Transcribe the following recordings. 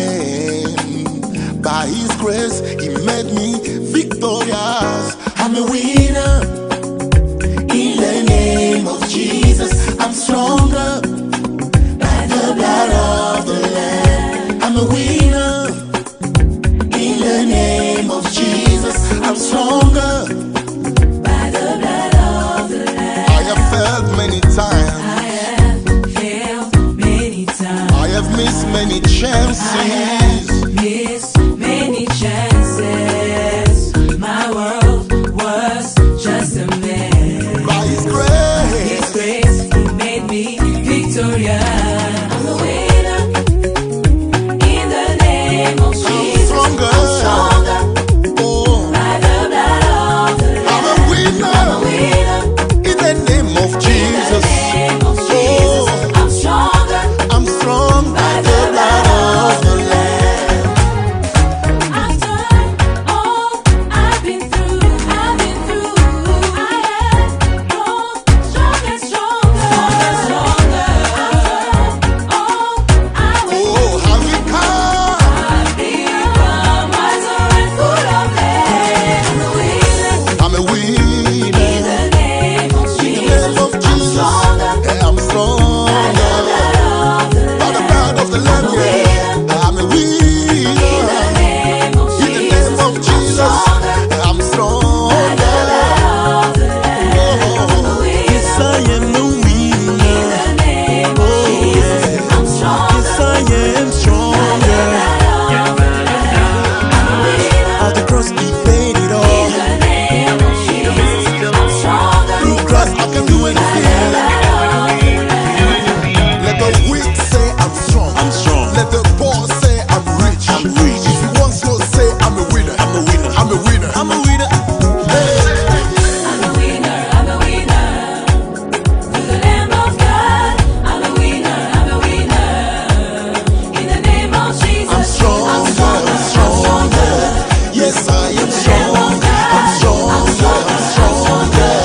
name. By His grace, He made me victorious. I'm a winner. In the name of Jesus, I'm stronger. By the blood of the Lamb, I'm a winner. In the name of Jesus, I'm stronger. By the blood of the Lamb, I have failed many times. I have missed many chances. Many chances. My world was just a mess. By His grace, He made me victorious. I'm a winner. In the name of Jesus, stronger. I'm stronger. Oh, By the blood of the Lamb, I'm a winner. I'm a winner. In the name of In Jesus, the name of Jesus, I'm stronger. I'm strong. By the blood of the Lamb. I've done all I've been through. I have grown stronger, stronger. All I will Oh, have we come? I've become wiser and full of faith. I'm a winner. I'm a winner. In the name of In the Jesus, name of I'm Jesus, stronger. I'm strong. By the blood of the Lamb, yeah. I'm a In winner. the name of In the name of Jesus, I'm strong. Yes, I am a winner. Oh, yeah. Yes, I am stronger. At the cross, He paid it all. Through Christ, I can do anything. Let the weak say I'm strong. I'm strong. Let the poor say I'm rich. I'm rich. If you want to say I'm a winner. I'm a winner. I'm a winner. I'm a winner. Hey. I'm a winner, I'm a winner. Through the Lamb of God, I'm a winner, I'm a winner. In the name of Jesus, I'm stronger. I'm stronger. Yes, I am stronger. I'm stronger. I'm stronger.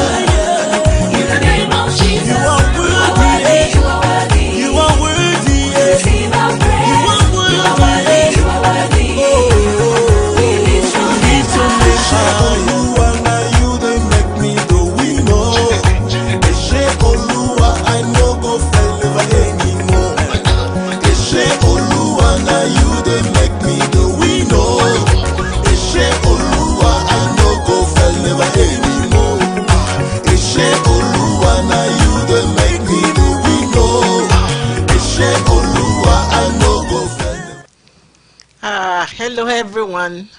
in the name of Jesus, You are worthy. you are worthy. You are worthy. Receive our praise. You are worthy. You are worthy. We lift your name high. Oluwa, na you dey make me the winner. Eshe Oluwa, I no go fail never anymore. Eshe Oluwa, na you dey make me the winner. Eshe Oluwa, I no go fail never anymore. Eshe Oluwa, na you dey make me the winner. Eshe Oluwa, I no go fail. Hello everyone.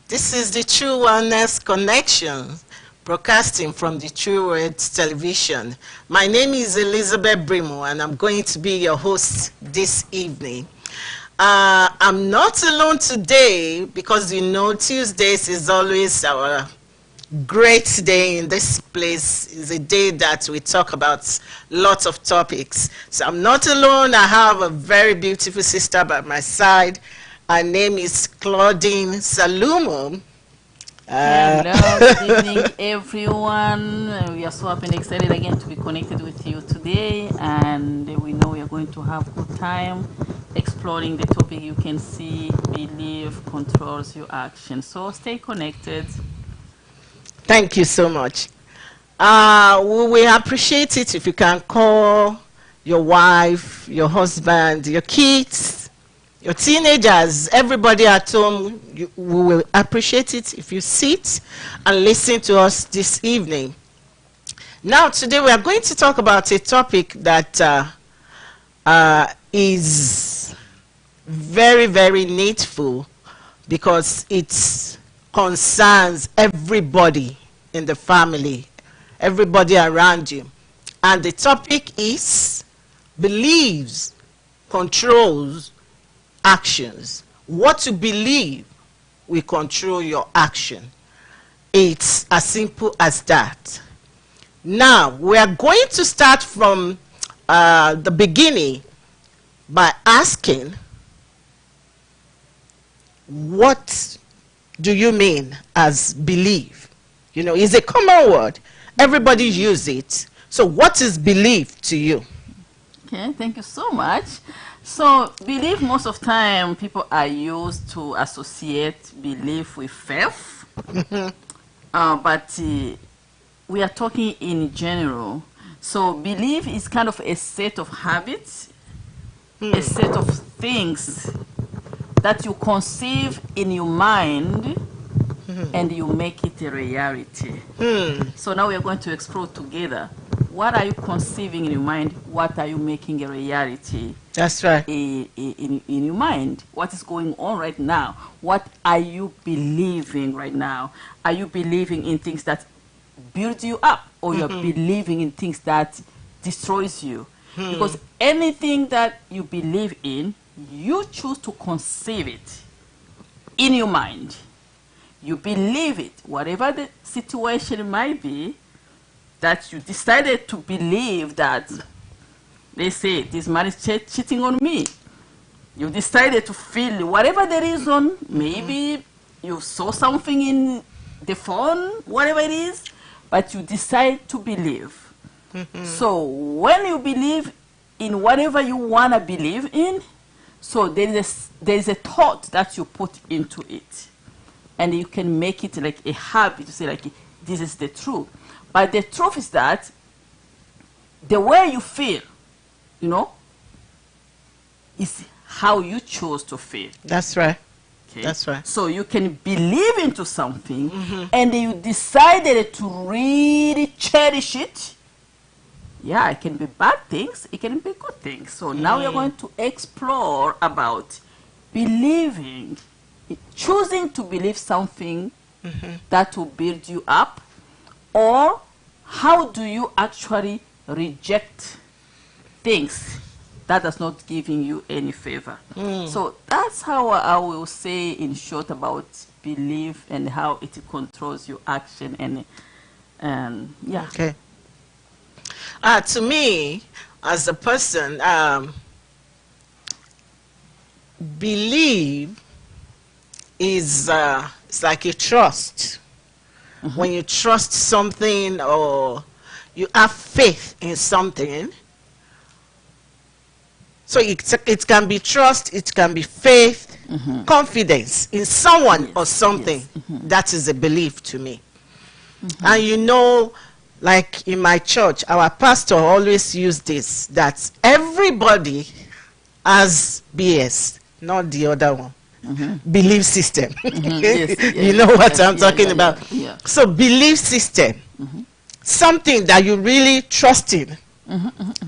This is the True Wellness Connection, broadcasting from the True Words Television. My name is Elizabeth Brimo, and I'm going to be your host this evening. I'm not alone today because you know Tuesdays is always our great day in this place. It's a day that we talk about lots of topics. So I'm not alone. I have a very beautiful sister by my side. Her name is Claudine Salumo. Hello, good evening, everyone. We are so happy and excited again to be connected with you today, and we know we are going to have a good time exploring the topic you can see, belief controls your action. So stay connected. Thank you so much. We will appreciate it if you can call your wife, your husband, your kids, your teenagers, everybody at home. We will appreciate it if you sit and listen to us this evening. Now, today we are going to talk about a topic that is very, very needful because it concerns everybody in the family, everybody around you. And the topic is beliefs controls actions. What you believe will control your action. It's as simple as that. Now, we are going to start from the beginning by asking, what do you mean as believe? You know, it's a common word. Everybody uses it. So what is belief to you? Okay, thank you so much. So belief, most of time people are used to associate belief with faith. But we are talking in general. So belief is kind of a set of habits, a set of things that you conceive in your mind and you make it a reality. So now we are going to explore together. What are you conceiving in your mind? What are you making a reality? That's right. In your mind? What is going on right now? What are you believing right now? Are you believing in things that build you up, or you're believing in things that destroys you? Because anything that you believe in, you choose to conceive it in your mind. You believe it, whatever the situation might be, that you decided to believe that, they say, this man is cheating on me. You decided to feel whatever the reason, maybe you saw something in the phone, whatever it is, but you decide to believe. So when you believe in whatever you want to believe in, so there is a thought that you put into it. And you can make it like a habit to say, like, this is the truth. But the truth is that the way you feel, you know, is how you chose to feel. That's right. Okay? That's right. So you can believe into something and you decided to really cherish it. Yeah, it can be bad things, it can be good things. So now we are going to explore about believing, choosing to believe something that will build you up, or how do you actually reject things that is not giving you any favor. So that's how I will say in short about belief and how it controls your action and yeah. Okay. To me, as a person, believe is it's like a trust. When you trust something or you have faith in something, so it can be trust, it can be faith, confidence in someone or something. That is a belief to me. And you know, like in my church, our pastor always used this, that everybody has BS, not the other one. Belief system. You know what I'm talking about. Yeah. So belief system, something that you really trust in,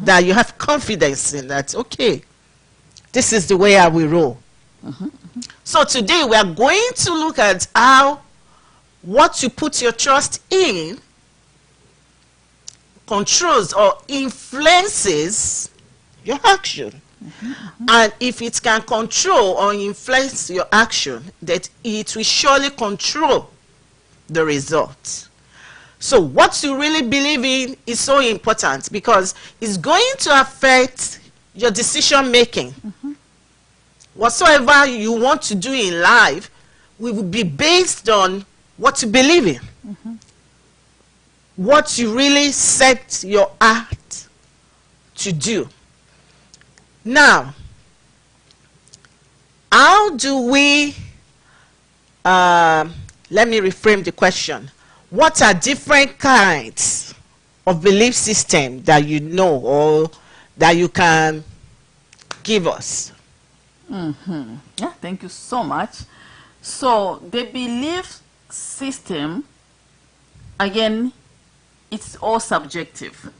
that you have confidence in, that okay, this is the way I will roll. So today we are going to look at how what you put your trust in controls or influences your action. And if it can control or influence your action, that it will surely control the result. So what you really believe in is so important, because it's going to affect your decision making. Whatsoever you want to do in life will be based on what you believe in. What you really set your heart to do. Now, how do we, let me reframe the question. What are different kinds of belief system that you know or that you can give us? Yeah, thank you so much. So the belief system, again, it's all subjective.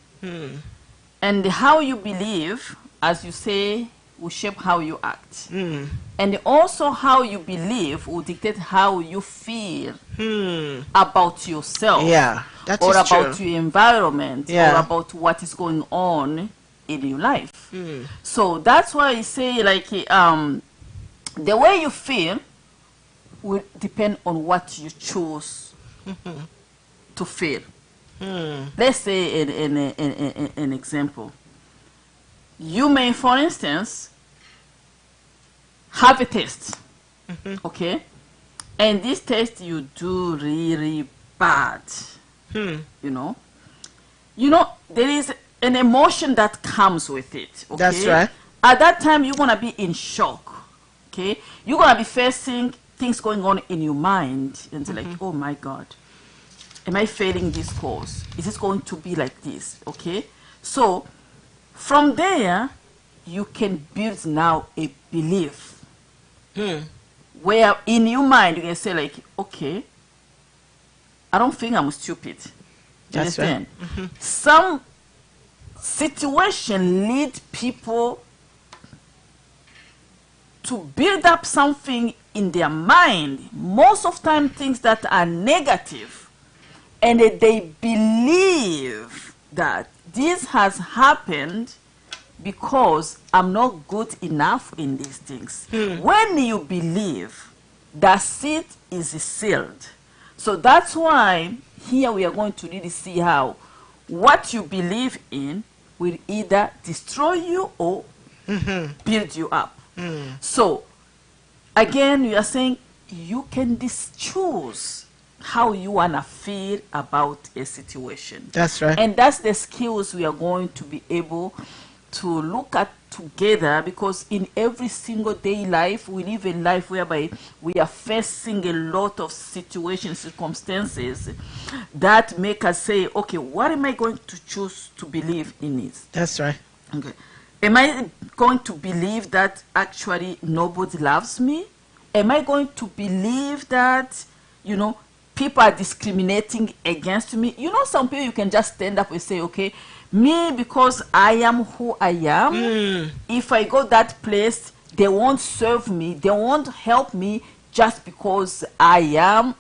And how you believe, as you say, will shape how you act. And also how you believe will dictate how you feel about yourself. Yeah, that or is true. about your environment, Yeah. or about what is going on in your life. So that's why I say, like, the way you feel will depend on what you choose to feel. Let's say an example. You may, for instance, have a test, okay? And this test you do really bad, you know? You know, there is an emotion that comes with it, okay? That's right. at that time you're gonna be in shock. Okay, you're gonna be facing things going on in your mind, and like, oh my God, am I failing this course? Is this going to be like this? Okay, so from there you can build now a belief where in your mind you can say like, okay, I don't think I'm stupid. You That's understand? right. Some situation lead people to build up something in their mind, most of time things that are negative, and that they believe that this has happened because I'm not good enough in these things. When you believe, that seed is sealed. So that's why here we are going to really see how what you believe in will either destroy you or build you up. So again, we are saying you can choose how you want to feel about a situation. That's right. And that's the skills we are going to be able to look at together, because in every single day life, we live a life whereby we are facing a lot of situations, circumstances that make us say, okay, what am I going to choose to believe in it? That's right. Okay. Am I going to believe that actually nobody loves me? Am I going to believe that, you know, people are discriminating against me? You know, some people you can just stand up and say, okay, me, because I am who I am, if I go that place, they won't serve me, they won't help me just because I am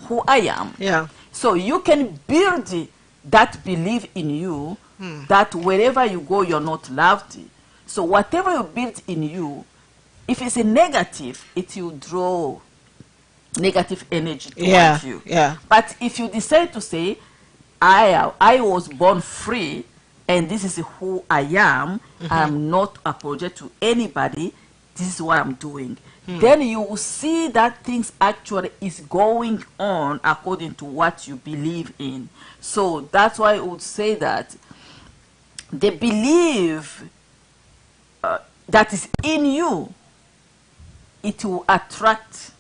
who I am. Yeah. So you can build that belief in you that wherever you go, you're not loved. So whatever you build in you, if it's a negative, it will draw negative energy towards you. Yeah. But if you decide to say, I was born free, and this is who I am, I'm not a project to anybody, this is what I'm doing, then you will see that things actually is going on according to what you believe in. So that's why I would say that the belief that is in you, it will attract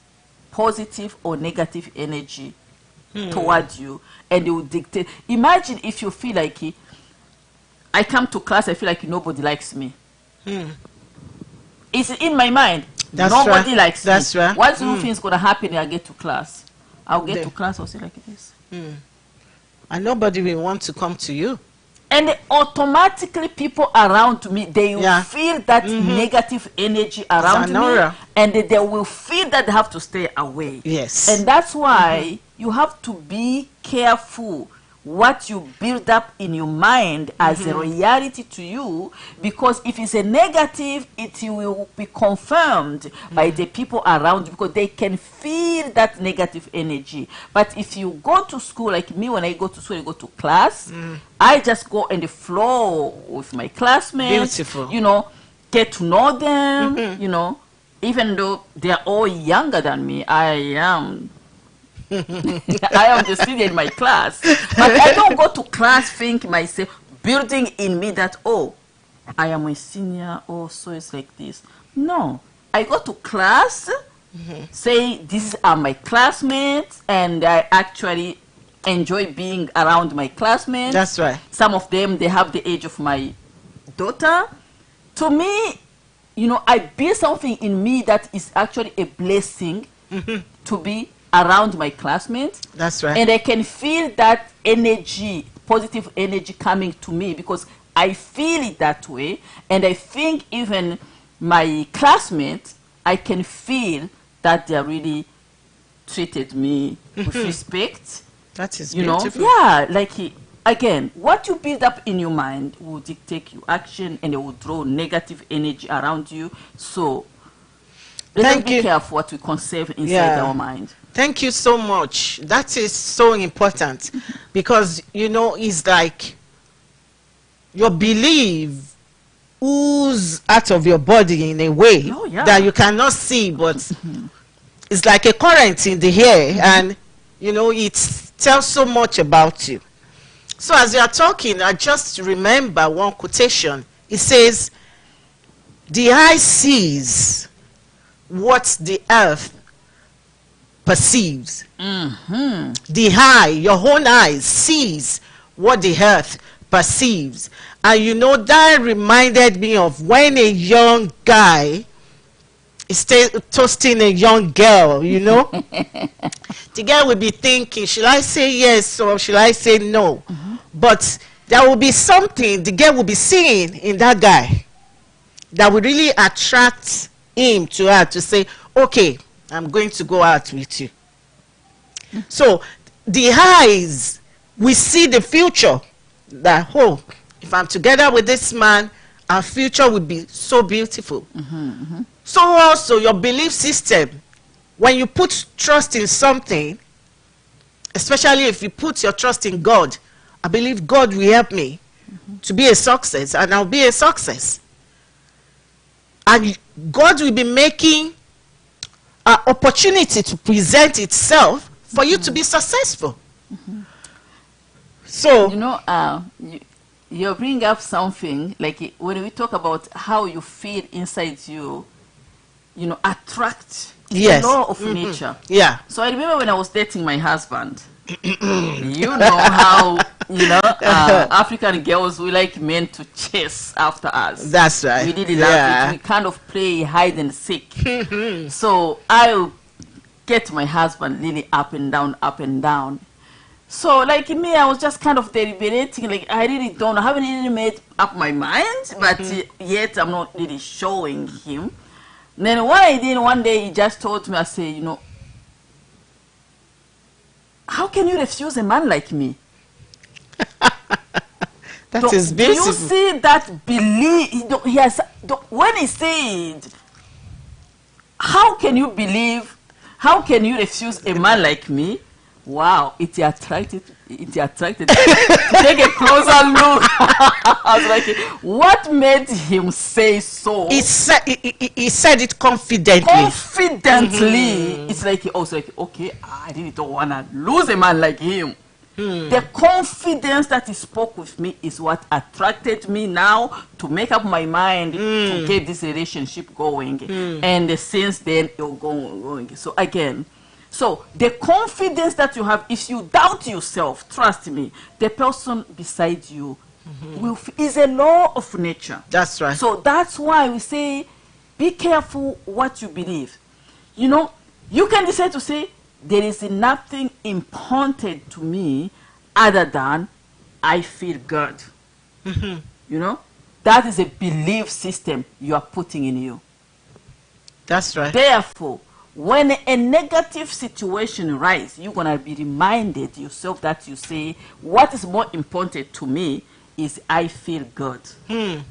positive or negative energy towards you, and it will dictate. Imagine if you feel like I come to class, I feel like nobody likes me. It's in my mind. That's nobody right. likes That's me. right. What do you think is going to happen when I get to class? I'll get to class, I'll say like this. And nobody will want to come to you. And automatically people around me, they will feel that negative energy around me, and they will feel that they have to stay away. Yes. And that's why you have to be careful what you build up in your mind as a reality to you, because if it's a negative, it will be confirmed by the people around you, because they can feel that negative energy. But if you go to school, like me, when I go to school, I go to class, I just go in the flow with my classmates. Beautiful. You know, get to know them, you know, even though they're all younger than me, I am the senior in my class, but I don't go to class think myself, building in me that, oh, I am a senior, oh, so it's like this. No, I go to class, say these are my classmates, and I actually enjoy being around my classmates. That's right. Some of them, they have the age of my daughter. To me, you know, I build something in me that is actually a blessing to be around my classmates. That's right. And I can feel that energy, positive energy coming to me, because I feel it that way. And I think even my classmates, I can feel that they are really treated me with respect. That is You know, beautiful. yeah, like again, what you build up in your mind will dictate your action, and it will draw negative energy around you. So let's be careful what we conserve inside our mind. Thank you so much. That is so important, because, you know, it's like your belief ooze out of your body in a way that you cannot see, but it's like a current in the air, and, you know, it tells so much about you. So as you are talking, I just remember one quotation. It says, The eye sees what the earth perceives. The eye, your own eyes, sees what the earth perceives. And you know, that reminded me of when a young guy is toasting a young girl, you know. The girl will be thinking, should I say yes or should I say no? But there will be something the girl will be seeing in that guy that will really attract him to her to say, okay, I'm going to go out with you. So the eyes, we see the future, that, oh, if I'm together with this man, our future will be so beautiful. So also your belief system, when you put trust in something, especially if you put your trust in God, I believe God will help me to be a success, and I'll be a success. And God will be making an opportunity to present itself for you to be successful. So, You know, you bring up something like when we talk about how you feel inside you, you know, attract yes. the law of nature. Yeah. So I remember when I was dating my husband, you know how, you know, African girls, we like men to chase after us. That's right. We really love it. We kind of play hide and seek. So I'll get my husband really up and down, up and down. So like me, I was just kind of deliberating, like I really don't, I haven't really made up my mind, but yet I'm not really showing him. And then what I did one day, he just told me, I said, you know, how can you refuse a man like me? That is Do beautiful. you see that belief? He has, when he said, how can you believe, how can you refuse a man like me? Wow, it attracted to take a closer look. I was like, what made him say so? He said it confidently. It's like, I was like, okay, I really don't want to lose a man like him. The confidence that he spoke with me is what attracted me now to make up my mind to get this relationship going. And since then, you're going. So again, so the confidence that you have, if you doubt yourself, trust me, the person beside you is a law of nature. That's right. So that's why we say, be careful what you believe. You know, you can decide to say, there is nothing important to me other than I feel good. You know, that is a belief system you are putting in you. That's right. Therefore, when a negative situation arises, you're going to be reminded yourself that you say, what is more important to me is I feel good.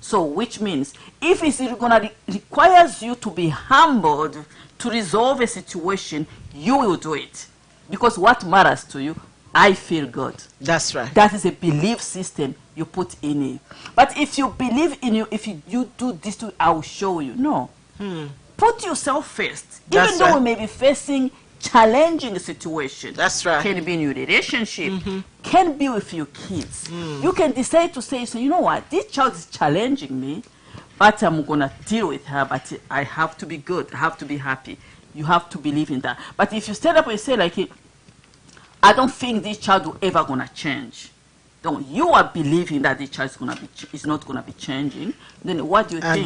So which means if it's going to requires you to be humbled to resolve a situation, you will do it. Because what matters to you, I feel good. That's right. That is a belief system you put in it. But if you believe in you, if you do this, I will show you. No. Put yourself first. That's Even though right. we may be facing challenging situations. That's right. Can be in your relationship, can be with your kids. You can decide to say, so you know what, this child is challenging me, but I'm going to deal with her, but I have to be good, I have to be happy. You have to believe in that. But if you stand up and say like, I don't think this child will ever going to change. Don't you are believing that the child is not going to be changing, then what do you think? And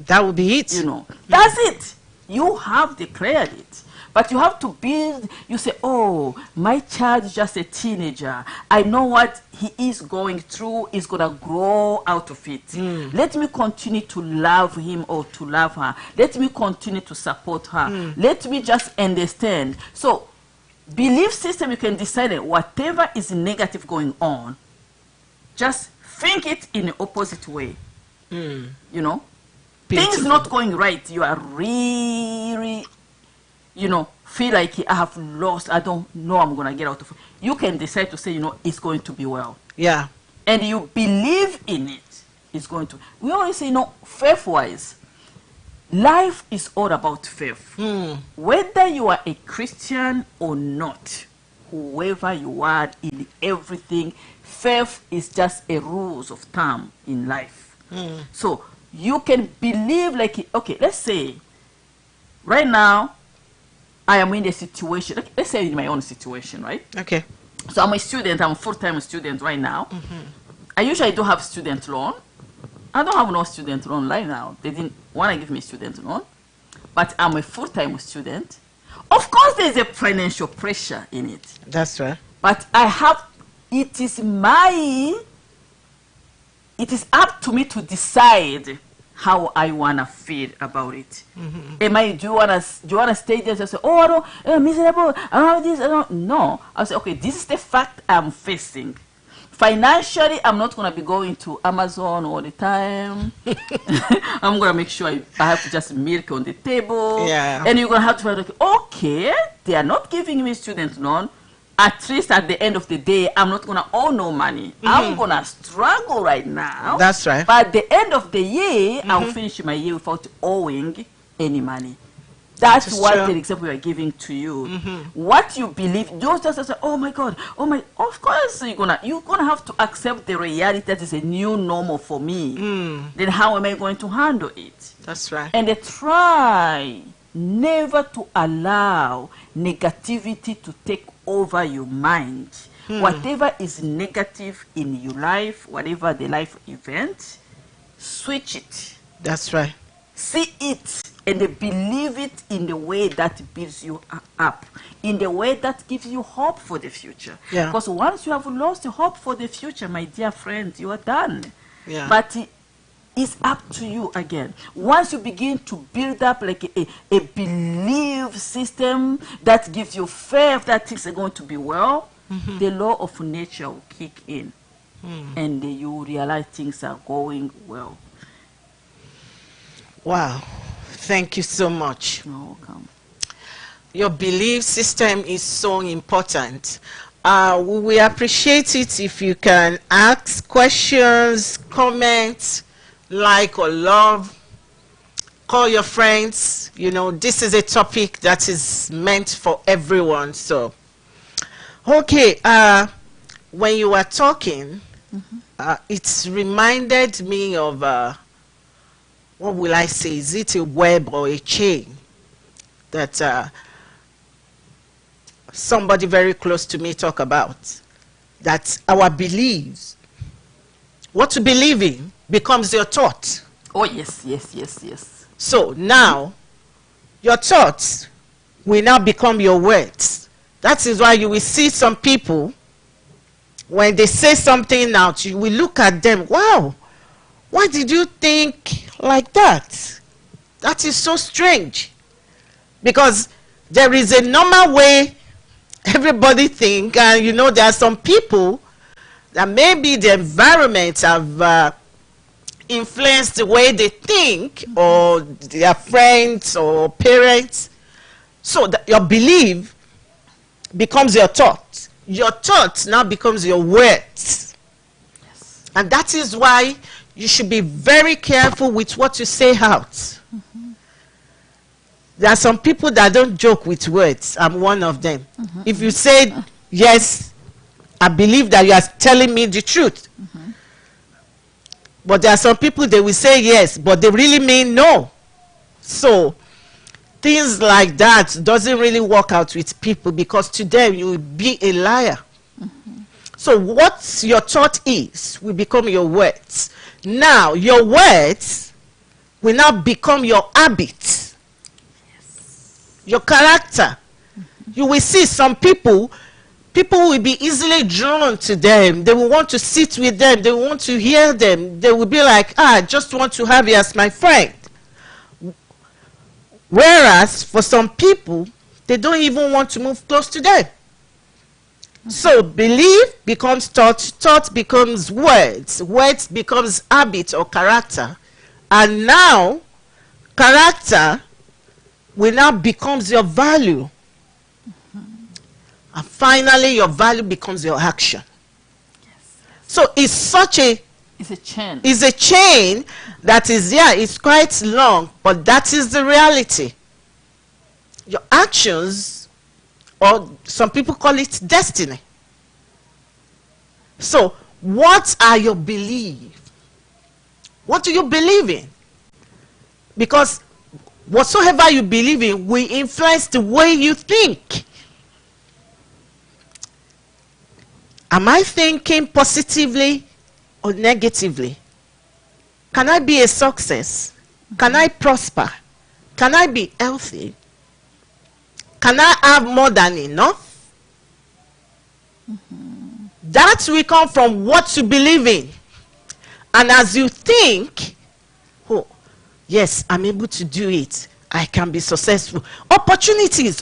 that will be it. You know, that's it. You have declared it. But you have to build, you say, oh, my child is just a teenager. I know what he is going through is going to grow out of it. Let me continue to love him or to love her. Let me continue to support her. Let me just understand. So, belief system, you can decide that whatever is negative going on, just think it in the opposite way. You know, Beautiful. things not going right, you are really, you know, feel like I have lost, I don't know I'm going to get out of it. You can decide to say, you know, it's going to be well. Yeah. And you believe in it, it's going to. We always say, you know, faith-wise, life is all about faith. Whether you are a Christian or not, whoever you are in everything, faith is just a rules of thumb in life. So you can believe like, okay, let's say right now I am in a situation, let's say in my own situation, right? Okay. So I'm a student, I'm a full-time student right now. I usually don't have student loan. I don't have no student loan right now. They didn't want to give me student loan, but I'm a full-time student. Of course, there's a financial pressure in it. That's right. But it is up to me to decide how I wanna feel about it. Do you wanna stay there and say, oh, I don't, miserable, I don't have this, I don't. No, I'll say, okay, this is the fact I'm facing. Financially, I'm not gonna be going to Amazon all the time. I'm gonna make sure I have just milk on the table. Yeah. And you're gonna have to find, okay, they are not giving me student loan. At least at the end of the day, I'm not gonna owe no money. I'm gonna struggle right now. That's right. But at the end of the year, I'll finish my year without owing any money. That's what true. the example we are giving to you. What you believe, don't just say, oh my God, oh my. Of course, you're gonna have to accept the reality that is a new normal for me. Then how am I going to handle it? That's right. And try never to allow negativity to take over your mind. Whatever is negative in your life, whatever the life event, switch it. That's right. See it and believe it in the way that builds you up, in the way that gives you hope for the future. Yeah. Because once you have lost hope for the future, my dear friend, you are done. Yeah. But it's up to you again. Once you begin to build up like a belief system that gives you faith that things are going to be well, the law of nature will kick in, and you will realize things are going well. Wow. Thank you so much. You're welcome. Your belief system is so important. We will appreciate it if you can ask questions, comment, like or love, call your friends. You know, this is a topic that is meant for everyone. So, okay, when you were talking, it's reminded me of, what will I say, is it a web or a chain that somebody very close to me talk about, that our beliefs, what you believe in becomes your thought. Oh, yes, yes, yes, yes. So now, your thoughts will now become your words. That is why you will see some people, when they say something out, you will look at them, wow, why did you think like that? That is so strange. Because there is a normal way everybody think, and you know, there are some people that maybe the environment have influenced the way they think, or their friends or parents. So that your belief becomes your thought. Your thought now becomes your words. Yes. And that is why you should be very careful with what you say out. There are some people that don't joke with words. I'm one of them. If you say, yes, I believe that you are telling me the truth. But there are some people, they will say yes, but they really mean no. So things like that doesn't really work out with people, because to them you will be a liar. So what your thought is will become your words. Now your words will now become your habits, your character. You will see some people will be easily drawn to them. They will want to sit with them. They will want to hear them. They will be like, I just want to have you as my friend. Whereas for some people, they don't even want to move close to them. So belief becomes thought, thought becomes words, words becomes habit or character. And now, character will now becomes your value. And finally, your value becomes your action. So it's such a... It's a chain. It's a chain that is, yeah, it's quite long, but that is the reality. Your actions, or some people call it destiny. So what are your beliefs? What do you believe in? Because whatsoever you believe in will influence the way you think. Am I thinking positively or negatively? Can I be a success? Can I prosper? Can I be healthy? Can I have more than enough? That will come from what you believe in. And as you think, oh, yes, I'm able to do it. I can be successful. Opportunities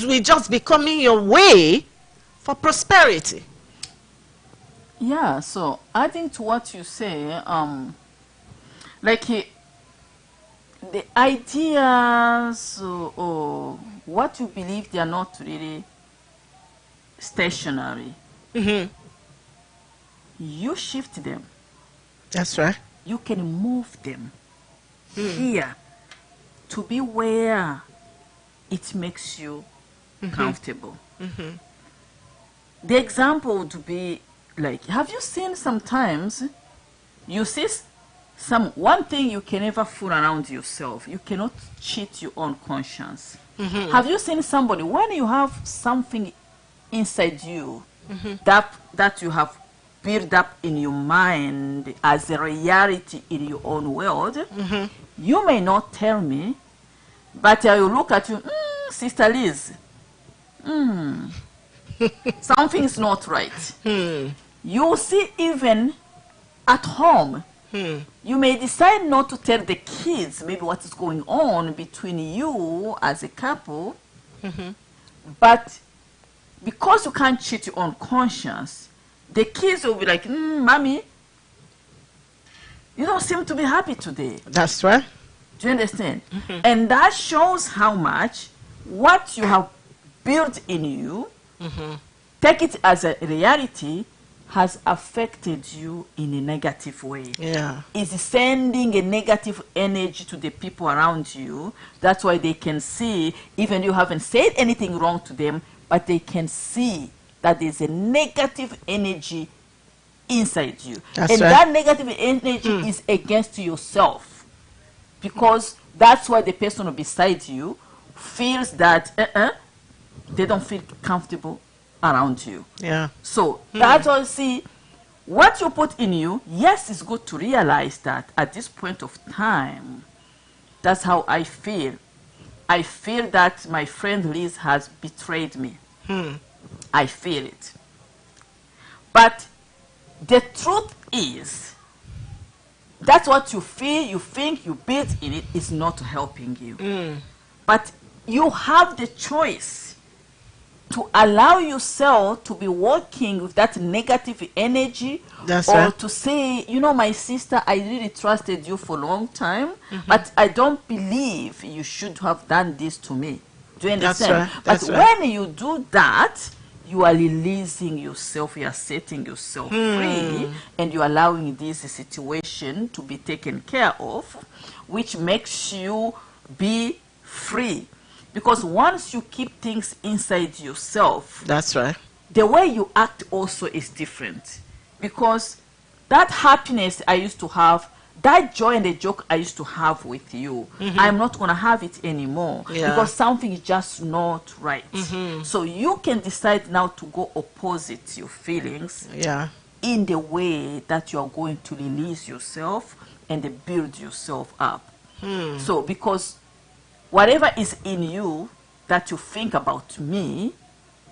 will just be coming your way for prosperity. Yeah, so adding to what you say, the ideas or what you believe, they are not really stationary. You shift them. That's right. You can move them here to be where it makes you comfortable. The example would be like, have you seen sometimes you see one thing you can never fool around yourself. You cannot cheat your own conscience. Have you seen somebody, when you have something inside you that you have built up in your mind as a reality in your own world, you may not tell me, but I will look at you, Sister Liz, something's not right. You see, even at home, you may decide not to tell the kids maybe what is going on between you as a couple, but because you can't cheat your own conscience, the kids will be like, Mommy, you don't seem to be happy today. That's right. Do you understand? And that shows how much what you have built in you, take it as a reality, has affected you in a negative way. Yeah. It's sending a negative energy to the people around you. That's why they can see, even you haven't said anything wrong to them, but they can see that there's a negative energy inside you. That's and right. that negative energy is against yourself. Because that's why the person beside you feels that they don't feel comfortable around you. Yeah. So that's why, see, what you put in you, yes, it's good to realize that at this point of time, that's how I feel. I feel that my friend Liz has betrayed me. I feel it. But the truth is, that's what you feel, you think, you build in it, is not helping you. But you have the choice to allow yourself to be working with that negative energy. That's or right. to say, you know, my sister, I really trusted you for a long time, but I don't believe you should have done this to me. Do you That's understand? right. That's but right. when you do that, you are releasing yourself, you are setting yourself free, and you're allowing this situation to be taken care of, which makes you be free. Because once you keep things inside yourself, That's right. the way you act also is different. Because that happiness I used to have, that joy and the joke I used to have with you, I'm not going to have it anymore. Yeah. Because something is just not right. So you can decide now to go opposite your feelings Yeah. in the way that you are going to release yourself and build yourself up. So because whatever is in you that you think about me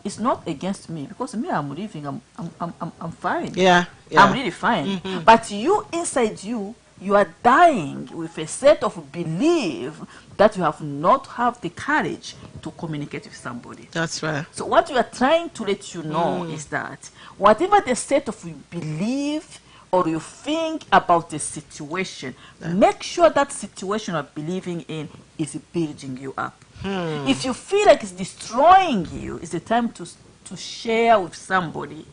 is not against me, because me, I'm living, I'm fine. Yeah. Yeah. I'm really fine. But you, inside you, you are dying with a set of belief that you have not have the courage to communicate with somebody. That's right. So what we are trying to let you know is that whatever the set of belief or you think about the situation, make sure that situation you're believing in is building you up. If you feel like it's destroying you, it's the time to share with somebody.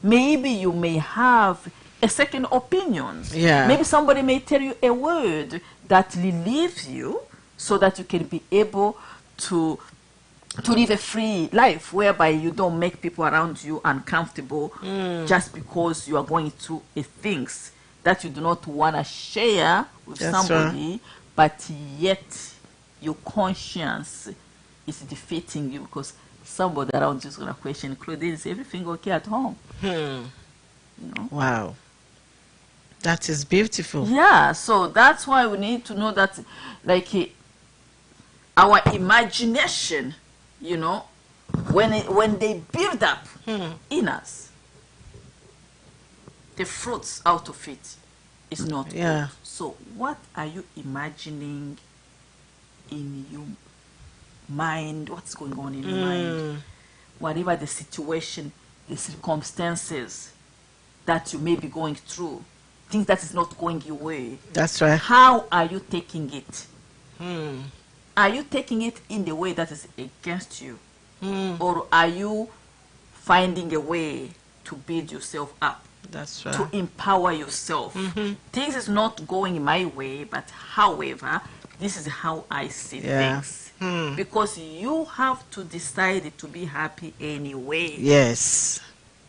Maybe you may have a second opinion. Yeah. Maybe somebody may tell you a word that relieves you so that you can be able to live a free life whereby you don't make people around you uncomfortable just because you are going through things that you do not want to share with That's somebody, but yet your conscience is defeating you because somebody around you is going to question, Claudine, is everything okay at home? You know? Wow. That is beautiful. Yeah, so that's why we need to know that, like, our imagination, you know, when they build up in us, the fruits out of it is not Yeah. good. So what are you imagining in your mind? What's going on in your mind? Whatever the situation, the circumstances that you may be going through, things that is not going your way. That's right. How are you taking it? Are you taking it in the way that is against you? Or are you finding a way to build yourself up? That's right. To empower yourself. Things is not going my way, but however, this is how I see Yeah. things. Because you have to decide to be happy anyway. Yes.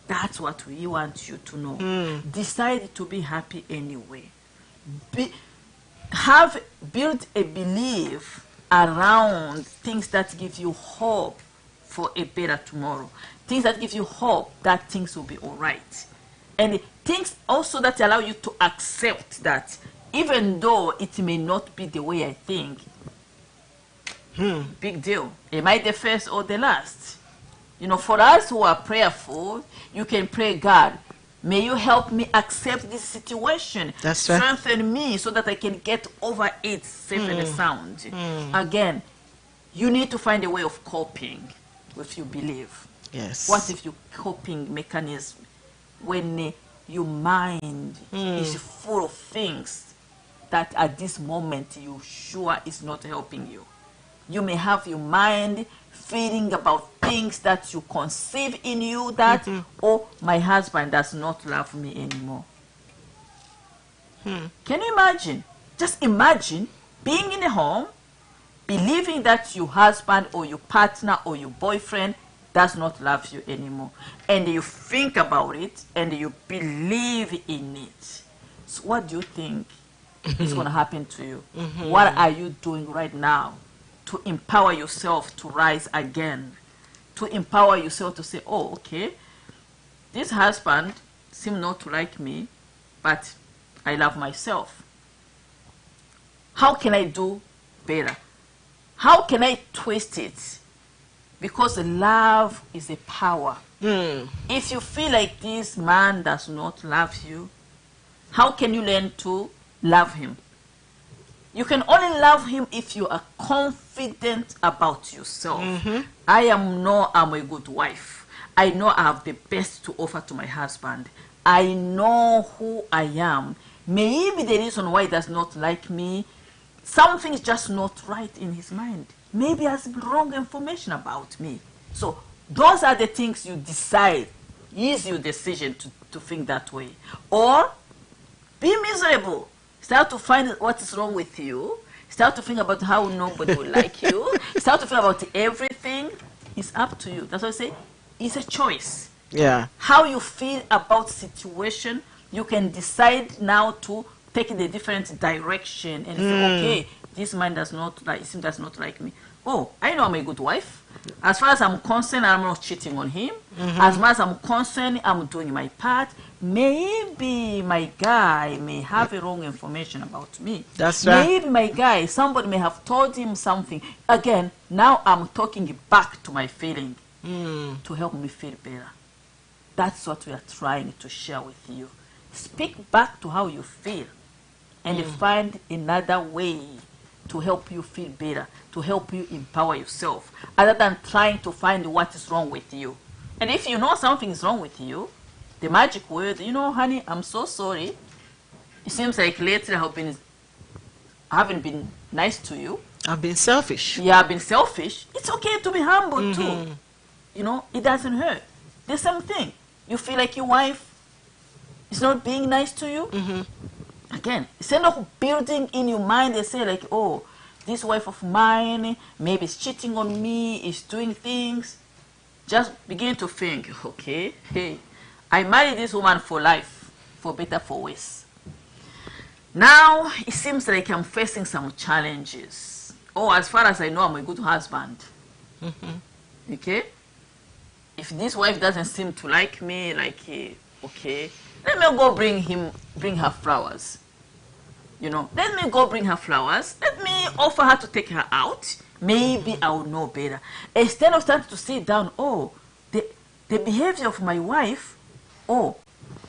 That's what we want you to know. Decide to be happy anyway. Build a belief around things that give you hope for a better tomorrow. Things that give you hope that things will be all right. And things also that allow you to accept that even though it may not be the way I think, big deal. Am I the first or the last? You know, for us who are prayerful, you can pray, God, may you help me accept this situation. That's right. Strengthen me so that I can get over it safe and sound. Again, you need to find a way of coping with your belief. Yes. What if your coping mechanism, when your mind is full of things that at this moment you sure is not helping you? You may have your mind feeling about things that you conceive in you that, oh, my husband does not love me anymore. Can you imagine? Just imagine being in a home, believing that your husband or your partner or your boyfriend does not love you anymore. And you think about it and you believe in it. So what do you think is going to happen to you? What are you doing right now to empower yourself to rise again? To empower yourself to say, oh, okay, this husband seems not to like me, but I love myself. How can I do better? How can I twist it? Because love is a power. If you feel like this man does not love you, how can you learn to love him? You can only love him if you are confident about yourself. I'm a good wife. I know I have the best to offer to my husband. I know who I am. Maybe the reason why he does not like me, something is just not right in his mind. Maybe he has wrong information about me. So those are the things you decide. Is your decision to think that way. Or be miserable. Start to find what is wrong with you. Start to think about how nobody will like you. Start to think about everything. It's up to you. That's why I say it's a choice. Yeah. How you feel about situation, you can decide now to take the different direction and say, okay, this man does not like me. Oh, I know I'm a good wife. As far as I'm concerned, I'm not cheating on him. As far as I'm concerned, I'm doing my part. Maybe my guy may have a wrong information about me. That's right. Maybe my guy, somebody may have told him something. Again, now I'm talking back to my feeling to help me feel better. That's what we are trying to share with you. Speak back to how you feel and find another way to help you feel better, to help you empower yourself, other than trying to find what is wrong with you. And if you know something is wrong with you, the magic word, you know, honey, I'm so sorry. It seems like lately I haven't been nice to you. I've been selfish. Yeah, I've been selfish. It's okay to be humble too. You know, it doesn't hurt. The same thing. You feel like your wife is not being nice to you. Again, instead of building in your mind and say like, oh, this wife of mine maybe is cheating on me, is doing things. Just begin to think, okay, hey, I married this woman for life, for better, for worse. Now it seems like I'm facing some challenges. Oh, as far as I know, I'm a good husband. Okay? If this wife doesn't seem to like me, okay, let me go bring her flowers. You know, let me go bring her flowers. Let me offer her to take her out. Maybe I will know better. Instead of starting to sit down, oh, the behavior of my wife, oh,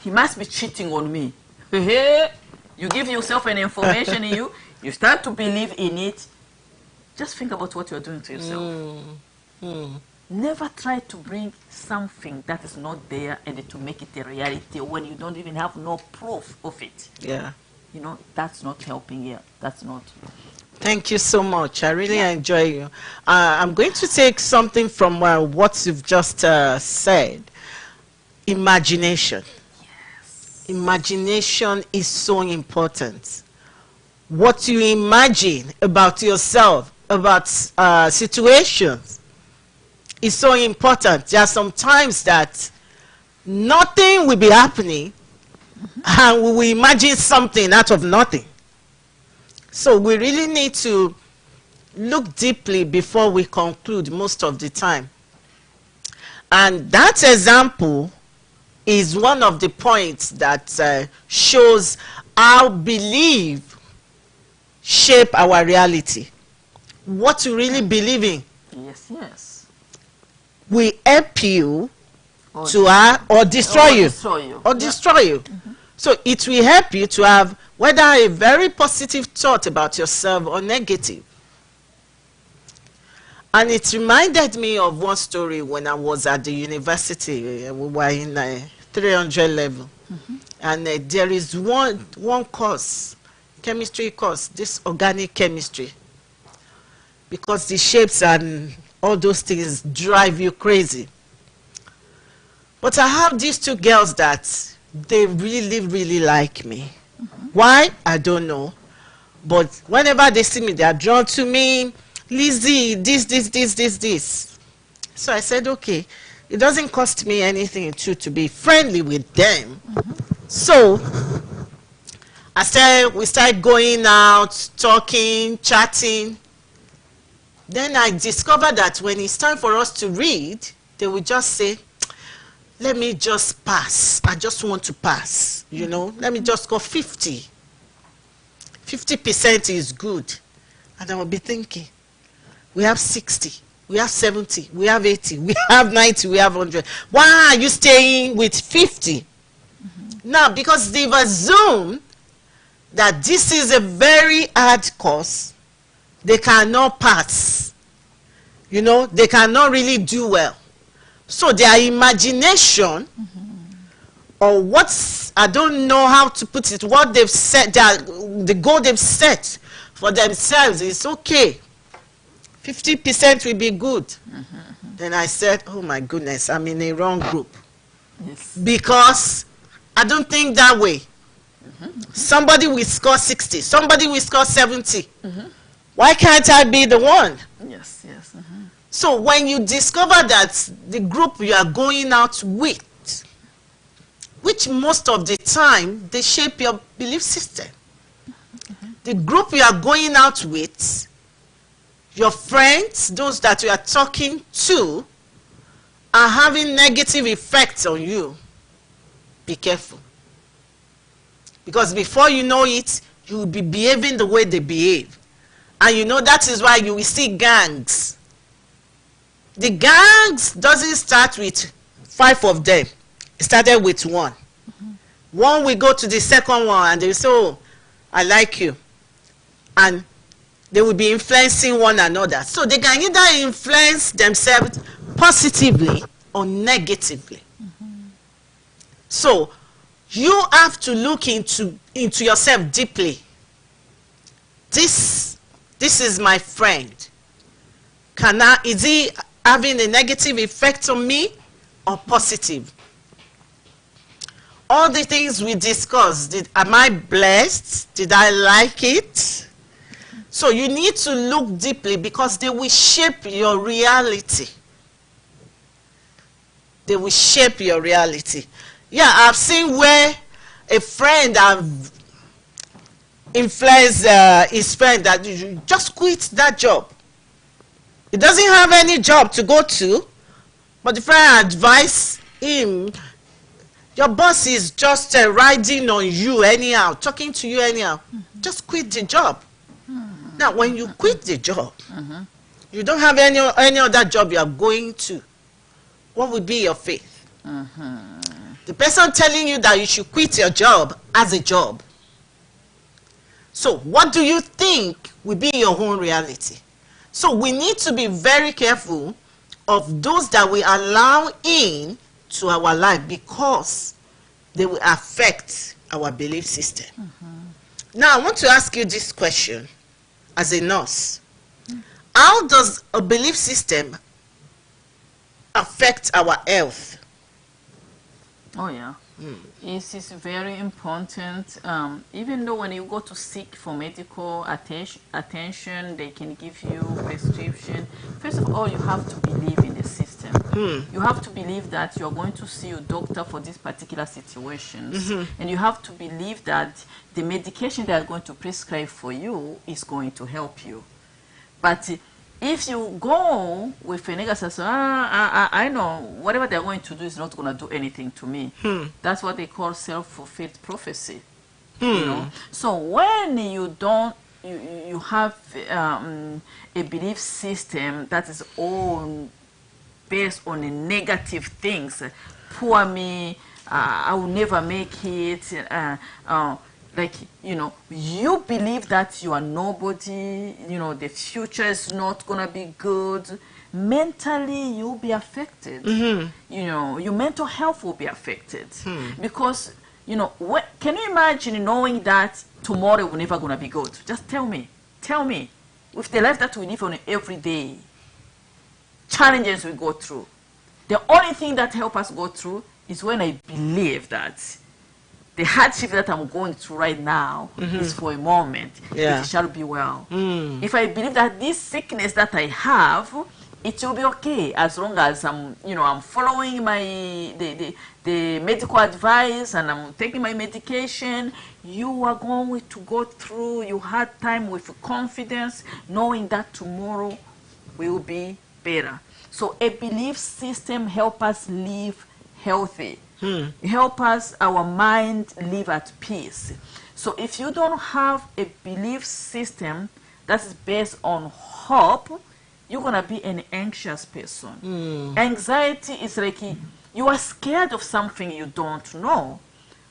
he must be cheating on me. You give yourself an information in you start to believe in it. Just think about what you're doing to yourself. Never try to bring something that is not there and to make it a reality when you don't even have no proof of it. Yeah. You know, that's not helping you. That's not. Thank you so much. I really enjoy you. I'm going to take something from what you've just said. Imagination. Yes. Imagination is so important. What you imagine about yourself, about situations, is so important. There are some times that nothing will be happening and we will imagine something out of nothing. So we really need to look deeply before we conclude most of the time. And that example is one of the points that shows how belief shape our reality. What you really believe in Yes. will help you Or or destroy you. Or Destroy you. So it will help you to have whether a very positive thought about yourself or negative. And it reminded me of one story when I was at the university. We were in 300 level. And there is one course, chemistry course, this organic chemistry. Because the shapes and all those things drive you crazy. But I have these two girls that they really like me. Why? I don't know. But whenever they see me, they are drawn to me. Lizzie, this. So I said, okay, it doesn't cost me anything to be friendly with them. So we started going out, talking, chatting. Then I discovered that when it's time for us to read, they would just say, let me just pass. I just want to pass, you know. Let me just go 50. 50% is good. And I will be thinking, we have 60, we have 70, we have 80, we have 90, we have 100. Why are you staying with 50? Now, because they've assumed that this is a very hard course, they cannot pass. You know, they cannot really do well. So their imagination, or what's, I don't know how to put it, what they've set, the goal they've set for themselves is okay. 50% will be good. Then I said, oh my goodness, I'm in a wrong group. Yes. Because I don't think that way. Somebody will score 60, somebody will score 70. Why can't I be the one? Yes. So when you discover that the group you are going out with, which most of the time they shape your belief system. The group you are going out with, your friends, those that you are talking to, are having negative effects on you. Be careful. Because before you know it, you will be behaving the way they behave. And you know that is why you will see gangs. The gangs doesn't start with 5 of them. It started with 1. One will go to the second one and they will say, oh, I like you. And they will be influencing one another. So they can either influence themselves positively or negatively. So you have to look into yourself deeply. This is my friend. Is he having a negative effect on me or positive? All the things we discussed, am I blessed? Did I like it? So you need to look deeply because they will shape your reality. They will shape your reality. Yeah, I've seen where a friend influence his friend that you should just quit that job. He doesn't have any job to go to, but the friend advised him, your boss is just riding on you anyhow, talking to you anyhow. Just quit the job. Now, when you quit the job, you don't have any other job you are going to. What would be your faith? The person telling you that you should quit your job has a job. So what do you think will be your own reality? So we need to be very careful of those that we allow in to our life, because they will affect our belief system. Now, I want to ask you this question as a nurse. How does a belief system affect our health? Oh yeah, it is very important. Even though when you go to seek for medical attention, they can give you prescription. First of all, you have to believe in the system. You have to believe that you are going to see a doctor for these particular situations, and you have to believe that the medication they are going to prescribe for you is going to help you. But if you go with a nigga says, I know whatever they're going to do is not going to do anything to me. That's what they call self-fulfilled prophecy. You know? So when you don't, you have a belief system that is all based on the negative things. Poor me, I will never make it. Like, you know, you believe that you are nobody, you know, the future is not going to be good. Mentally, you'll be affected. You know, your mental health will be affected. Because, you know, can you imagine knowing that tomorrow will never going to be good? Just tell me, with the life that we live on every day, challenges we go through, the only thing that helps us go through is when I believe that the hardship that I'm going through right now is for a moment. It shall be well. If I believe that this sickness that I have, it will be okay as long as I'm, you know, I'm following my the medical advice and I'm taking my medication. You are going to go through your hard time with confidence, knowing that tomorrow will be better. So a belief system helps us live healthy. Help us, our mind, live at peace. So if you don't have a belief system that is based on hope, you're going to be an anxious person. Anxiety is like you are scared of something you don't know.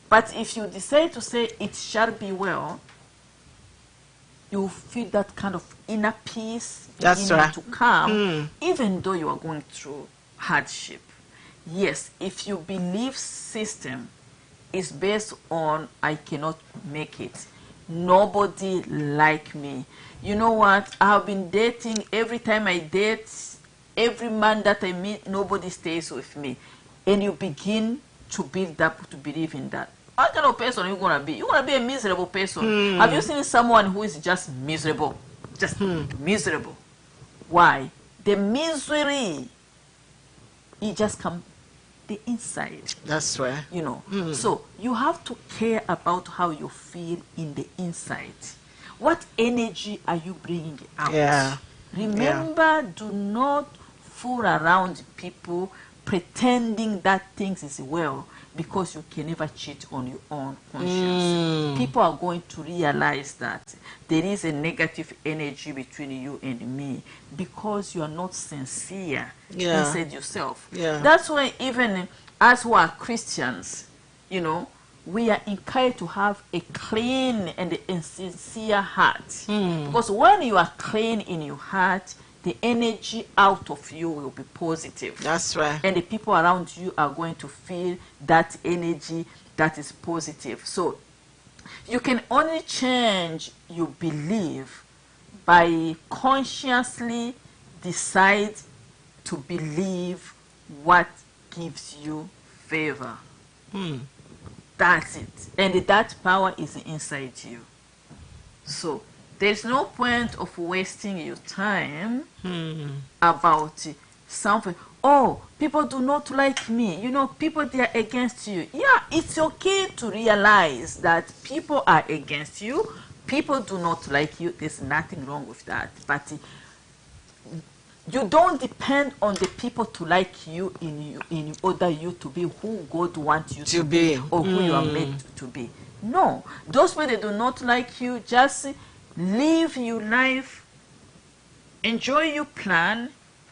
But if you decide to say it shall be well, you feel that kind of inner peace beginning to come, even though you are going through hardship. Yes, if your belief system is based on I cannot make it, nobody like me. You know what? I've been dating. Every time I date, every man that I meet, nobody stays with me. And you begin to build up to believe in that. What kind of person are you going to be? You're going to be a miserable person. Have you seen someone who is just miserable? Just miserable. Why? The misery, it just comes the inside. That's right. You know. So you have to care about how you feel in the inside. What energy are you bringing out? Remember, do not fool around people pretending that things is well, because you can never cheat on your own conscience. People are going to realize that there is a negative energy between you and me because you are not sincere inside yourself. That's why even as who are Christians, you know, we are encouraged to have a clean and a sincere heart. Because when you are clean in your heart, the energy out of you will be positive. That's right. And the people around you are going to feel that energy that is positive. So you can only change your belief by consciously decide to believe what gives you favor. That's it. And that power is inside you. So there's no point of wasting your time about something. Oh, people do not like me. You know, people, they are against you. Yeah, it's okay to realize that people are against you. people do not like you, there's nothing wrong with that. But you don't depend on the people to like you in order you to be who God wants you to be or who you are meant to be. No, those people that do not like you, just live your life, enjoy your plan,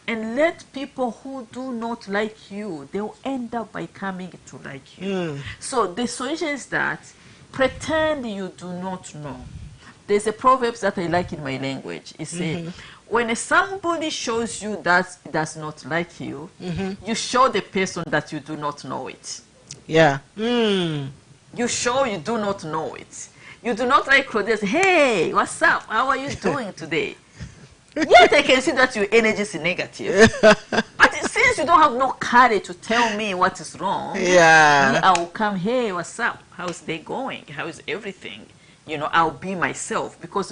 and let people who do not like you, they will end up by coming to like you. So the solution is that pretend you do not know. There's a proverb that I like in my language. It says, when somebody shows you that does not like you, you show the person that you do not know it. Yeah. You show you do not know it. You do not like Claudine. Hey, what's up? How are you doing today? Yet I can see that your energy is negative. But since you don't have no courage to tell me what is wrong, Yeah. I will come, hey, what's up? How's day going? How is everything? You know, I'll be myself, because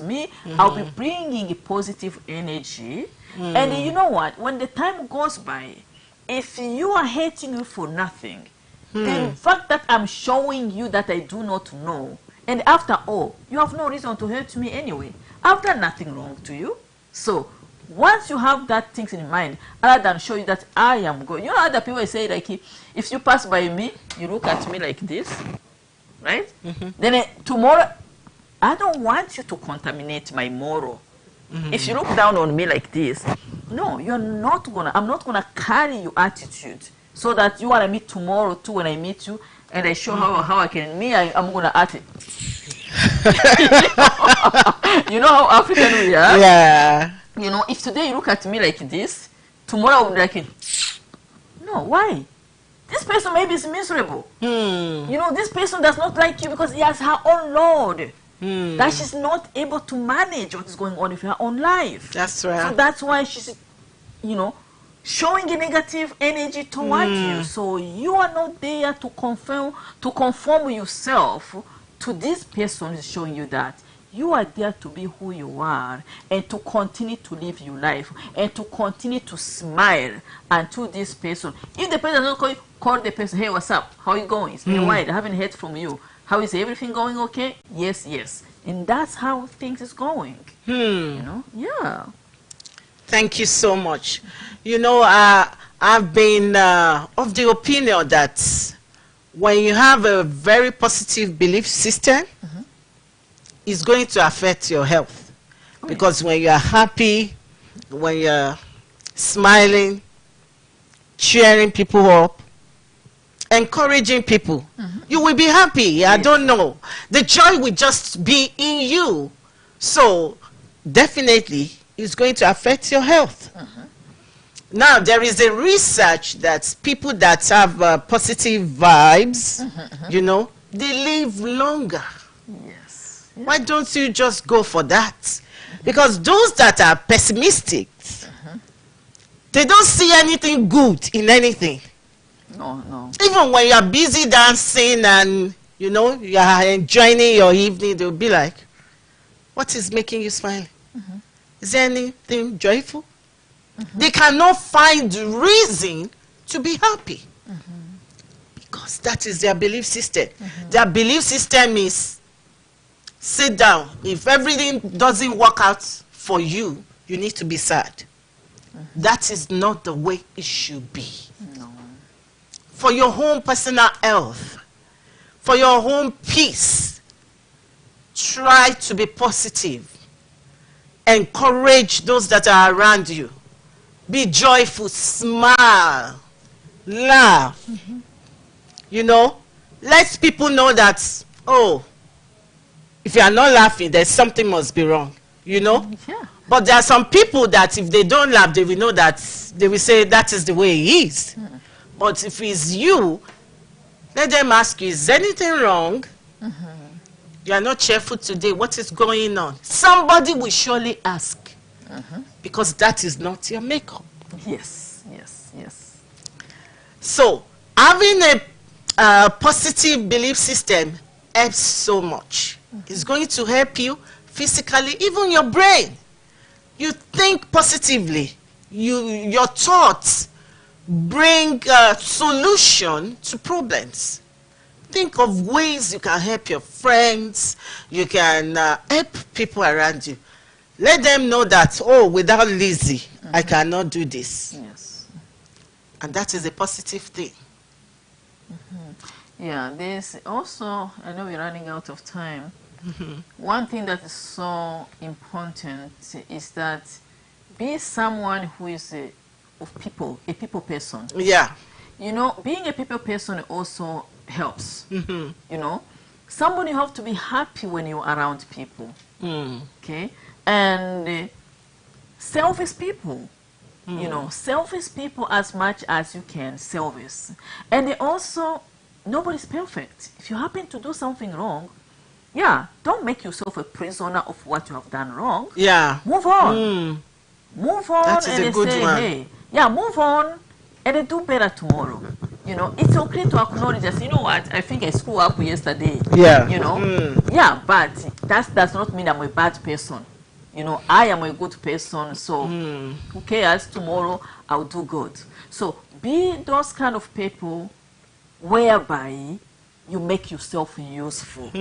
I'll be bringing a positive energy. And you know what? When the time goes by, if you are hating you for nothing, the fact that I'm showing you that I do not know, and after all, you have no reason to hate me anyway. I've done nothing wrong to you. So once you have that things in mind, other than show you that I am good. You know, other people say, like, if you pass by me, you look at me like this, right? Then tomorrow, I don't want you to contaminate my moral. If you look down on me like this, no, I'm not gonna carry your attitude so that you want to meet tomorrow too when I meet you, and I show how I can, I'm gonna act it. You know how African we are? Yeah. You know, if today you look at me like this, tomorrow I'll be like, no, why? This person maybe is miserable. You know, this person does not like you because he has her own load. That she's not able to manage what is going on with her own life. That's right. So that's why she's, you know, showing a negative energy towards you. So you are not there to conform yourself to this person who is showing you that. You are there to be who you are and to continue to live your life and to continue to smile unto this person. If the person does not call the person, hey, what's up? How are you going? It's been a while. I haven't heard from you. How is everything going okay? Yes, yes. And that's how things is going. You know? Yeah. Thank you so much. You know, I've been of the opinion that when you have a very positive belief system, it's going to affect your health. Because when you are happy, when you're smiling, cheering people up, encouraging people, you will be happy. I don't know. The joy will just be in you. So definitely it's going to affect your health. Now, there is a research that people that have positive vibes, you know, they live longer. Yes. Why don't you just go for that? Because those that are pessimistic, they don't see anything good in anything. No, no. Even when you are busy dancing and, you know, you are enjoying your evening, they'll be like, what is making you smile? Is there anything joyful? They cannot find reason to be happy. Because that is their belief system. Their belief system is, sit down. If everything doesn't work out for you, you need to be sad. That is not the way it should be. No. For your own personal health, for your own peace, try to be positive. Encourage those that are around you. Be joyful, smile, laugh. You know, let people know that, oh, if you are not laughing, there's something must be wrong, you know? Yeah. But there are some people that if they don't laugh, they will know that, they will say that is the way he is. But if it's you, let them ask you, is anything wrong? You are not cheerful today. What is going on? Somebody will surely ask. Because that is not your makeup. Yes, yes, yes. So, having a positive belief system helps so much. It's going to help you physically, even your brain. You think positively. Your thoughts bring a solution to problems. Think of ways you can help your friends. You can help people around you. Let them know that, oh, without Lizzie, I cannot do this. Yes. And that is a positive thing. Yeah, there's also, I know we're running out of time. One thing that is so important is that be someone who is a people person. Yeah. You know, being a people person also helps. You know, somebody have to be happy when you're around people. Okay, and selfish people. You know, selfish people as much as you can service, and they also, nobody's perfect. If you happen to do something wrong, yeah, don't make yourself a prisoner of what you have done wrong. Yeah. Move on. Move on. That is and a good say, one. hey, yeah, move on and then do better tomorrow. You know, it's okay to acknowledge that, you know what, I think I screwed up yesterday. Yeah. You know? Yeah, but that does not mean I'm a bad person. You know, I am a good person, so who cares, tomorrow I'll do good. So be those kind of people whereby you make yourself useful.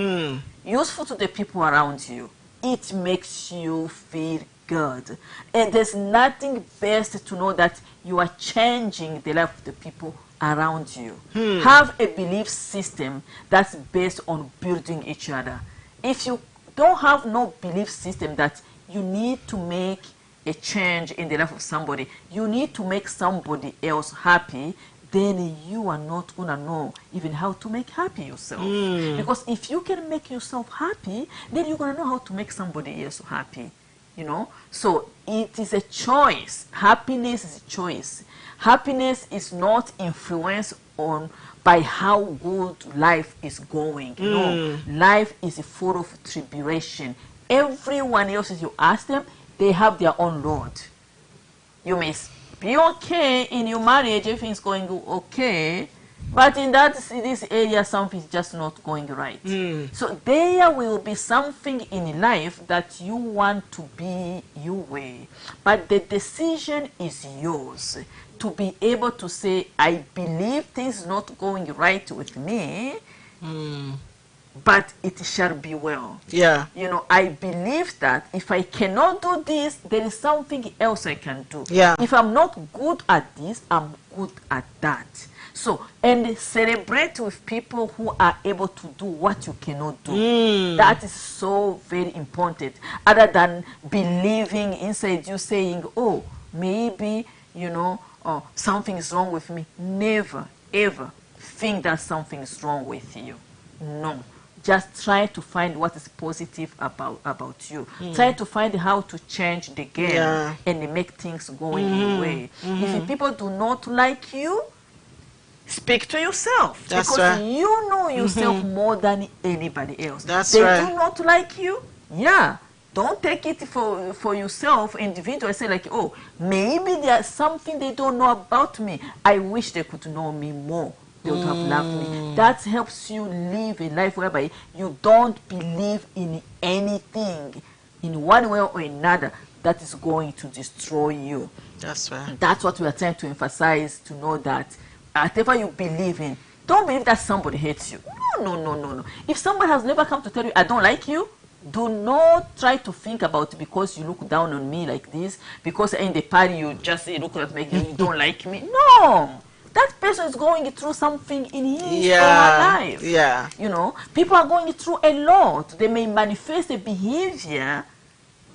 Useful to the people around you. It makes you feel good. And there's nothing best to know that you are changing the life of the people around you. Have a belief system that's based on building each other. If you don't have no belief system that you need to make a change in the life of somebody, you need to make somebody else happy, then you are not going to know even how to make happy yourself. Because if you can make yourself happy, then you're going to know how to make somebody else happy. You know? So it is a choice. Happiness is a choice. Happiness is not influenced on by how good life is going. No, life is full of tribulation. Everyone else, if you ask them, they have their own Lord. You may be okay in your marriage, everything's going okay, but in this area, something's just not going right. So there will be something in life that you want to be your way, but the decision is yours to be able to say, I believe things not going right with me, but it shall be well. Yeah. You know, I believe that if I cannot do this, there is something else I can do. Yeah. If I'm not good at this, I'm good at that. So, and celebrate with people who are able to do what you cannot do. That is so very important. Other than believing inside you saying, oh, maybe, you know, something is wrong with me. Never, ever think that something is wrong with you. No. Just try to find what is positive about you. Try to find how to change the game and make things go in your way. If people do not like you, speak to yourself. That's because right. you know yourself more than anybody else. That's they right. do not like you, yeah. Don't take it for yourself individually. Say like, oh, maybe there's something they don't know about me. I wish they could know me more. They would have loved me. That helps you live a life whereby you don't believe in anything in one way or another that is going to destroy you. That's right. That's what we are trying to emphasize, to know that whatever you believe in, don't believe that somebody hates you. No. If somebody has never come to tell you, I don't like you, do not try to think about it because you look down on me like this, because in the party you just look at me, you don't like me. No. That person is going through something in his or her life. Yeah. You know, people are going through a lot. They may manifest a behavior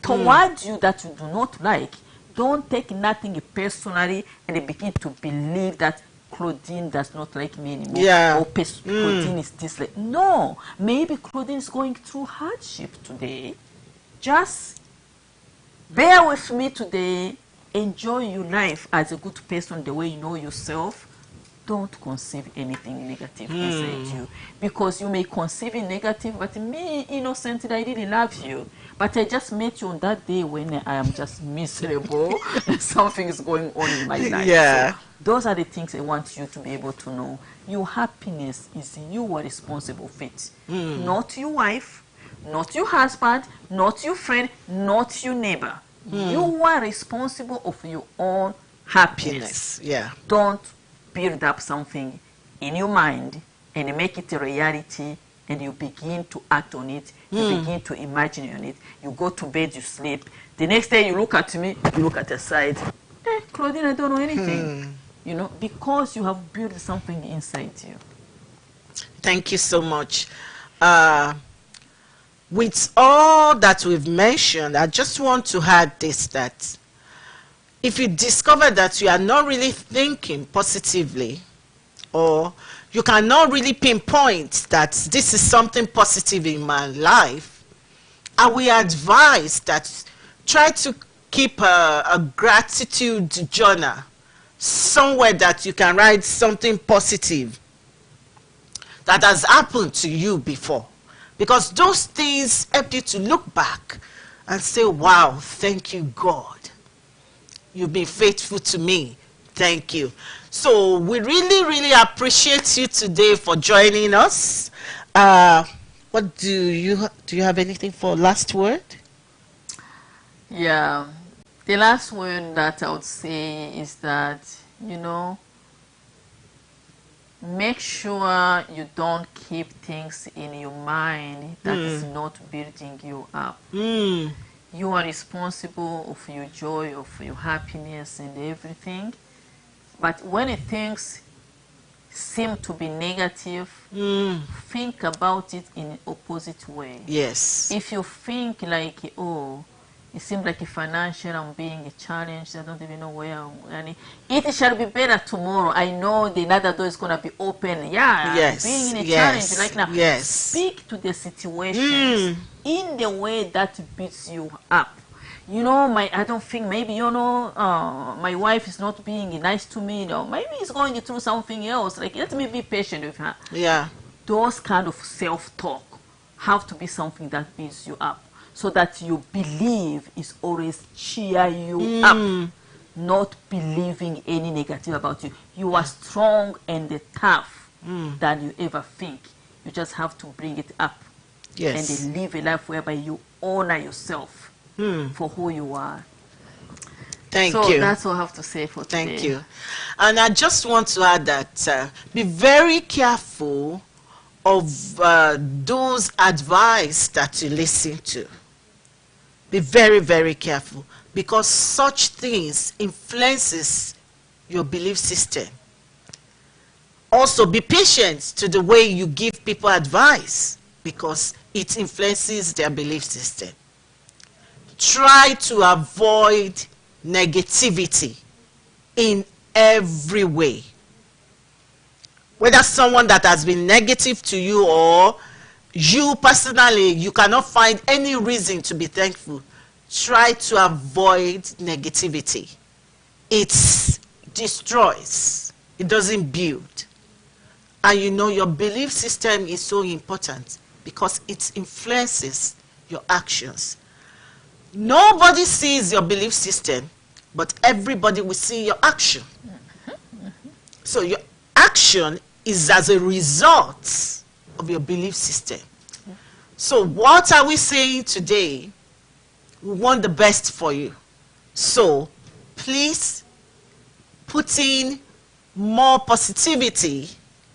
towards you that you do not like. Don't take nothing personally and begin to believe that Claudine does not like me anymore. Yeah. Or Claudine is this like. No. Maybe Claudine is going through hardship today. Just bear with me today. Enjoy your life as a good person the way you know yourself. Don't conceive anything negative inside you. Because you may conceive it negative, but me, innocently, I really love you. But I just met you on that day when I am just miserable and something is going on in my life. Yeah. So those are the things I want you to be able to know. Your happiness is you are responsible for it. Not your wife, not your husband, not your friend, not your neighbor. You are responsible of your own happiness. Yeah. Don't build up something in your mind and you make it a reality, and you begin to act on it, you begin to imagine on it, you go to bed, you sleep. The next day you look at me, you look at the side. Hey, Claudine, I don't know anything. You know, because you have built something inside you. Thank you so much. With all that we've mentioned, I just want to add this, that if you discover that you are not really thinking positively, or you cannot really pinpoint that this is something positive in my life, I will advise that try to keep a gratitude journal somewhere that you can write something positive that has happened to you before, because those things help you to look back and say, wow, thank you, God, you've been faithful to me, thank you. So we really appreciate you today for joining us. What do you have anything for last word? Yeah, the last word that I would say is that, you know, make sure you don't keep things in your mind that is not building you up. You are responsible for your joy, of your happiness and everything. But when things seem to be negative, think about it in an opposite way. Yes. If you think like, oh, it seems like financially I'm being challenged, I don't even know where I'm, it shall be better tomorrow. I know the another door is going to be open. Yeah, yes. Being in a yes. challenge right now. Yes. Speak to the situations in the way that beats you up. You know, I don't think, maybe, you know, my wife is not being nice to me, you know, maybe he's going through something else. Like, let me be patient with her. Yeah. Those kind of self-talk have to be something that builds you up, so that you believe is always cheer you up, not believing any negative about you. You are strong and tough than you ever think. You just have to bring it up. Yes. And then live a life whereby you honor yourself for who you are. Thank so you. That's all I have to say for today. Thank you. And I just want to add that be very careful of those advice that you listen to. Be very careful, because such things influences your belief system. Also, be patient to the way you give people advice, because it influences their belief system. Try to avoid negativity in every way. Whether someone that has been negative to you or you personally, you cannot find any reason to be thankful, try to avoid negativity. It destroys. It doesn't build. And you know, your belief system is so important because it influences your actions. Nobody sees your belief system, but everybody will see your action. So your action is as a result of your belief system. So what are we saying today? We want the best for you. So please put in more positivity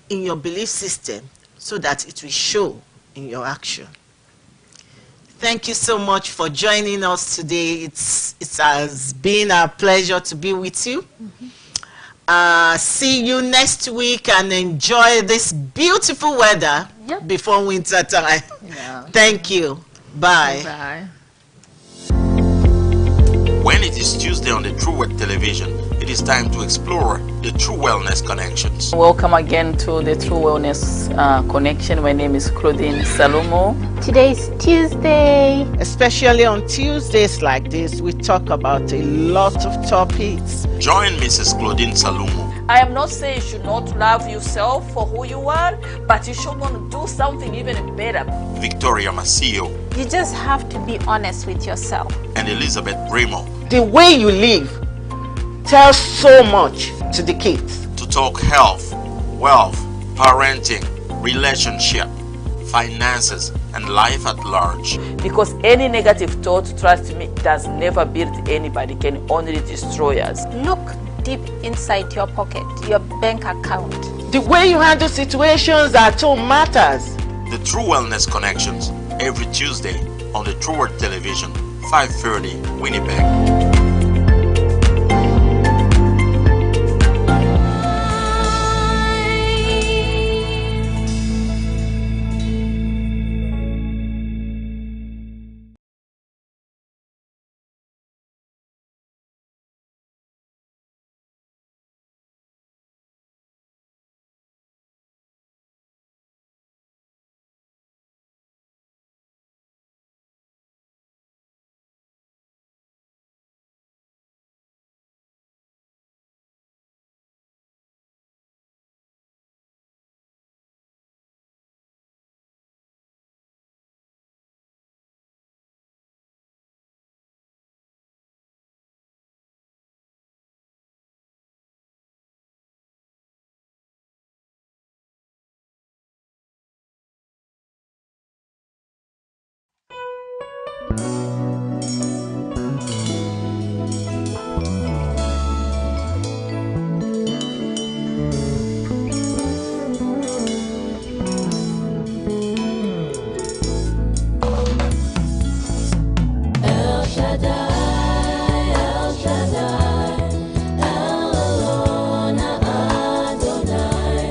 in your belief system so that it will show in your action. Thank you so much for joining us today. It has been a pleasure to be with you. See you next week and enjoy this beautiful weather before winter time. Yeah. Thank you. Bye. Bye. When it is Tuesday on the True World Television, it is time to explore the True Wellness Connections. Welcome again to the True Wellness Connection. My name is Claudine Salomo. Today's Tuesday. Especially on Tuesdays like this, we talk about a lot of topics. Join Mrs. Claudine Salomo. I am not saying you should not love yourself for who you are, but you should want to do something even better. Victoria Masio. You just have to be honest with yourself. And Elizabeth Bremo. The way you live tells so much to the kids. To talk health, wealth, parenting, relationship, finances, and life at large. Because any negative thought, trust me, does never build anybody, can only destroy us. Look deep inside your pocket, your bank account. The way you handle situations at home matters. The True Wellness Connections, every Tuesday on the True World Television, 5:30 Winnipeg. El Shaddai, El Shaddai, El Elyon Adonai.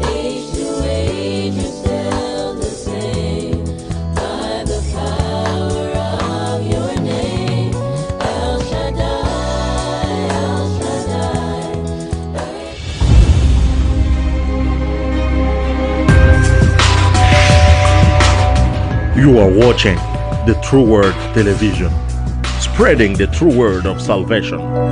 Age to age, you're still the same. By the power of your name, El Shaddai, El Shaddai. You are watching the True Word Television, spreading the true word of salvation.